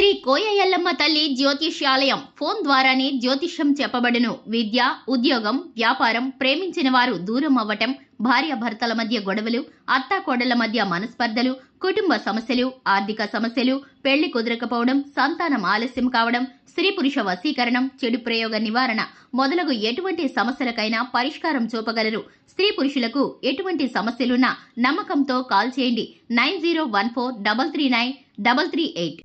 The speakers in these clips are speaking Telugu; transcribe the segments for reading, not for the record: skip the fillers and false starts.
శ్రీ కోయ ఎల్లమ్మ తల్లి జ్యోతిష్యాలయం ఫోన్ ద్వారానే జ్యోతిష్యం చెప్పబడును. విద్య, ఉద్యోగం, వ్యాపారం, ప్రేమించిన వారు దూరం అవ్వటం, భార్యాభర్తల మధ్య గొడవలు, అత్తాకోడళ్ల మధ్య మనస్పర్ధలు, కుటుంబ సమస్యలు, ఆర్థిక సమస్యలు, పెళ్లి కుదరకపోవడం, సంతానం ఆలస్యం కావడం, స్త్రీ పురుష వశీకరణం, చెడు ప్రయోగ నివారణ మొదలగు ఎటువంటి సమస్యలకైనా పరిష్కారం చూపగలరు. స్త్రీ పురుషులకు ఎటువంటి సమస్యలున్నా నమ్మకంతో కాల్ చేయండి. 9014339338.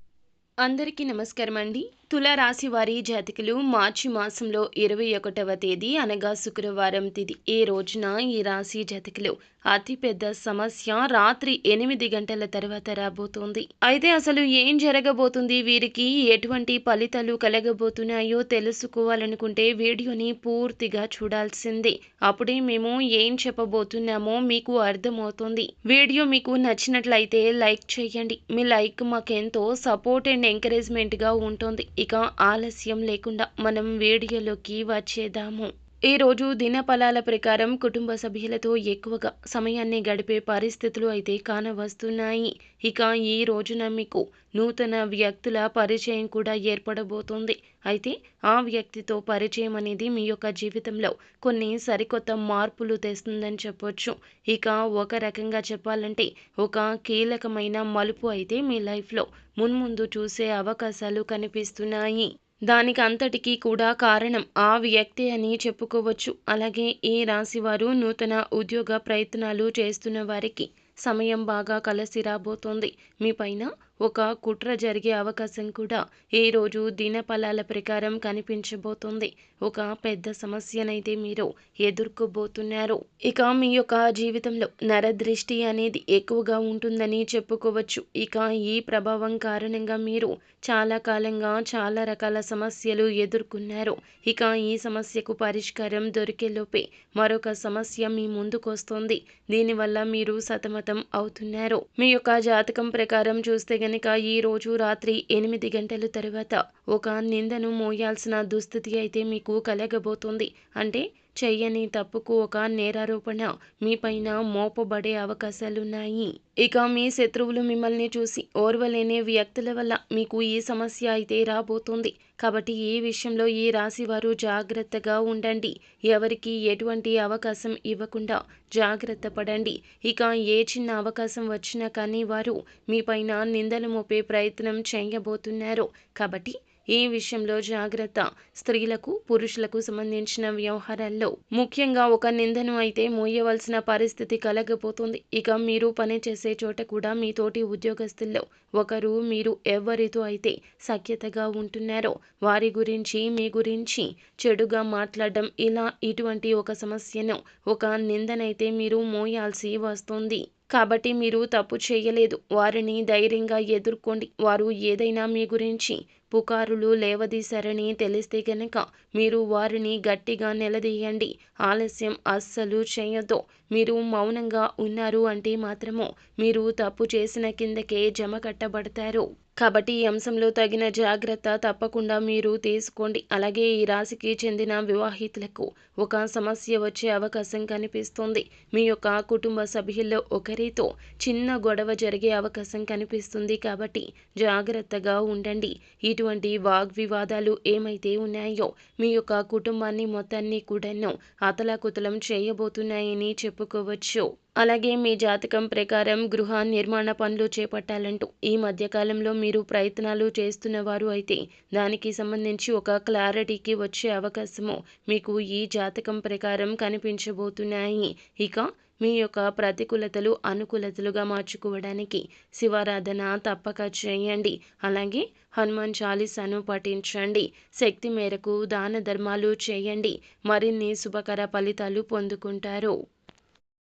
అందరికీ నమస్కారం అండి. తులారాశి వారి జాతకులు మార్చి మాసంలో 21వ తేదీ అనగా శుక్రవారం తిథి ఈ రోజున ఈ రాశి జాతకులు అతిపెద్ద సమస్య రాత్రి 8 గంటల తర్వాత రాబోతోంది. అయితే అసలు ఏం జరగబోతుంది, వీరికి ఎటువంటి ఫలితాలు కలగబోతున్నాయో తెలుసుకోవాలనుకుంటే వీడియోని పూర్తిగా చూడాల్సిందే. అప్పుడే మేము ఏం చెప్పబోతున్నామో మీకు అర్థమవుతుంది. వీడియో మీకు నచ్చినట్లయితే లైక్ చేయండి. మీ లైక్ మాకెంతో సపోర్ట్ అండ్ ఎంకరేజ్మెంట్ గా ఉంటుంది. ఇక ఆలస్యం లేకుండా మనం వీడియోలోకి వచ్చేద్దాము. ఈ రోజు దినఫలాల ప్రకారం కుటుంబ సభ్యులతో ఎక్కువగా సమయాన్ని గడిపే పరిస్థితులు అయితే కానవస్తున్నాయి. ఇక ఈ రోజున మీకు నూతన వ్యక్తుల పరిచయం కూడా ఏర్పడబోతోంది. అయితే ఆ వ్యక్తితో పరిచయం అనేది మీ యొక్క జీవితంలో కొన్ని సరికొత్త మార్పులు తెస్తుందని చెప్పొచ్చు. ఇక ఒక రకంగా చెప్పాలంటే ఒక కీలకమైన మలుపు అయితే మీ లైఫ్లో మున్ముందు చూసే అవకాశాలు కనిపిస్తున్నాయి. దానికి అంతటికీ కూడా కారణం ఆ వ్యక్తి అని చెప్పుకోవచ్చు. అలాగే ఈ రాశివారు నూతన ఉద్యోగ ప్రయత్నాలు చేస్తున్న వారికి సమయం బాగా కలిసి రాబోతోంది. మీ పైన ఒక కుట్ర జరిగే అవకాశం కూడా ఈ రోజు దినఫలాల ప్రకారం కనిపించబోతోంది. ఒక పెద్ద సమస్యనైతే మీరు ఎదుర్కోబోతున్నారు. ఇక మీ యొక్క జీవితంలో నరదృష్టి అనేది ఎక్కువగా ఉంటుందని చెప్పుకోవచ్చు. ఇక ఈ ప్రభావం కారణంగా మీరు చాలా కాలంగా చాలా రకాల సమస్యలు ఎదుర్కొన్నారు. ఇక ఈ సమస్యకు పరిష్కారం దొరికేలోపే మరొక సమస్య మీ ముందుకొస్తోంది. దీనివల్ల మీరు సతమతం అవుతున్నారు. మీ యొక్క జాతకం ప్రకారం చూస్తే గనక ఈ రోజు రాత్రి 8 గంటల తర్వాత ఒక నిందను మోయాల్సిన దుస్థితి అయితే మీకు కలగబోతోంది. అంటే చెయ్యని తప్పుకు ఒక నేరారోపణ మీ పైన మోపబడే అవకాశాలున్నాయి. ఇక మీ శత్రువులు మిమ్మల్ని చూసి ఓర్వలేని వ్యక్తుల వల్ల మీకు ఈ సమస్య అయితే రాబోతోంది. కాబట్టి ఈ విషయంలో ఈ రాశి వారు జాగ్రత్తగా ఉండండి. ఎవరికి ఎటువంటి అవకాశం ఇవ్వకుండా జాగ్రత్త పడండి. ఇక ఏ చిన్న అవకాశం వచ్చినా కానీ వారు మీ పైన నిందలు మోపే ప్రయత్నం చేయబోతున్నారు. కాబట్టి ఈ విషయంలో జాగ్రత్త. స్త్రీలకు పురుషులకు సంబంధించిన వ్యవహారాల్లో ముఖ్యంగా ఒక నిందను అయితే మోయవలసిన పరిస్థితి కలగబోతుంది. ఇక మీరు పనిచేసే చోట కూడా మీ తోటి ఉద్యోగస్తుల్లో ఒకరు మీరు ఎవరితో అయితే సఖ్యతగా ఉంటున్నారో వారి గురించి మీ గురించి చెడుగా మాట్లాడడం ఇలా ఇటువంటి ఒక సమస్యను ఒక నిందనైతే మీరు మోయాల్సి వస్తుంది. కాబట్టి మీరు తప్పు చేయలేదు. వారిని ధైర్యంగా ఎదుర్కోండి. వారు ఏదైనా మీ గురించి పుకారులు లేవదీశారని తెలిస్తే గనక మీరు వారిని గట్టిగా నిలదీయండి. ఆలస్యం అస్సలు చేయొద్దు. మీరు మౌనంగా ఉన్నారు అంటే మాత్రము మీరు తప్పు చేసిన కిందకే జమ కట్టబడతారు. కాబట్టి ఈ అంశంలో తగిన జాగ్రత్త తప్పకుండా మీరు తీసుకోండి. అలాగే ఈ రాశికి చెందిన వివాహితులకు ఒక సమస్య వచ్చే అవకాశం కనిపిస్తుంది. మీ యొక్క కుటుంబ సభ్యుల్లో ఒకరితో చిన్న గొడవ జరిగే అవకాశం కనిపిస్తుంది. కాబట్టి జాగ్రత్తగా ఉండండి. ఇటువంటి వాగ్వివాదాలు ఏమైతే ఉన్నాయో మీ యొక్క కుటుంబాన్ని మొత్తాన్ని కూడాను అతలాకుతలం చేయబోతున్నాయని చెప్పుకోవచ్చు. అలాగే మీ జాతకం ప్రకారం గృహ నిర్మాణ పనులు చేపట్టాలంటూ ఈ మధ్యకాలంలో మీరు ప్రయత్నాలు చేస్తున్నవారు అయితే దానికి సంబంధించి ఒక క్లారిటీకి వచ్చే అవకాశము మీకు ఈ జాతకం ప్రకారం కనిపించబోతున్నాయి. ఇక మీ యొక్క ప్రతికూలతలు అనుకూలతలుగా మార్చుకోవడానికి శివారాధన తప్పక చేయండి. అలాగే హనుమాన్ చాలీసాను పఠించండి. శక్తి మేరకు దాన ధర్మాలు చేయండి. మరిన్ని శుభకర ఫలితాలు పొందుకుంటారు.